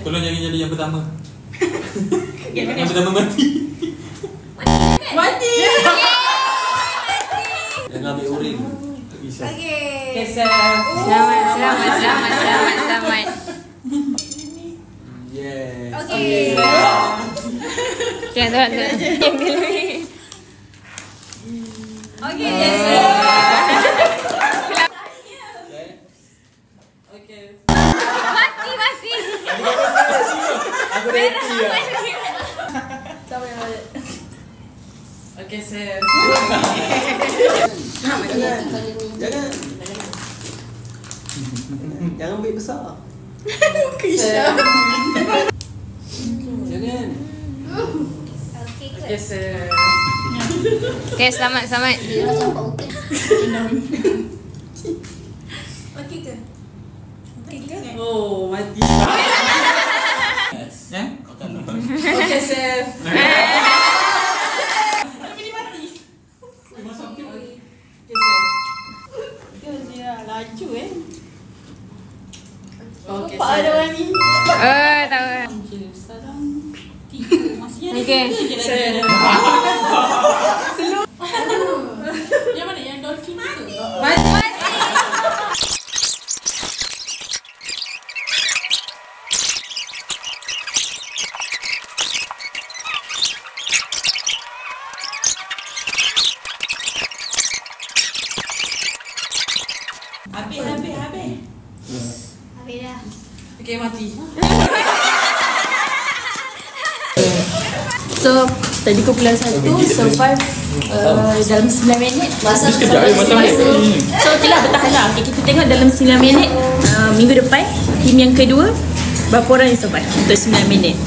Tolong jangan jadi yang pertama. Yang pertama mati. Mati. Jangan ambil urin. Okay, Selamat. Yes. Okay. Tuan. Yang dulu. Okay, Mati. Aku ready ya. Okay, sir. Jangan ambil besar. Kisah. Jangan. Okay, sir. Okay, selamat. Okay ke? Oh, mati. Yes. Ya? Okay, sir. Tapi dia mati. Okay, sir. Dia laju Okay, Pak ada orang ni. Tahu. Okay. sir. Yang mana? Yang dolphin tu? Mati. Habis. Habis dah. Okay, mati. So, tadi kumpulan 1 survive dalam 9 minit. Masa Sekejap macam ni. So, okey lah, bertahan lah. Okay, kita tengok dalam 9 minit. Minggu depan, tim yang kedua, berapa orang yang survive untuk 9 minit.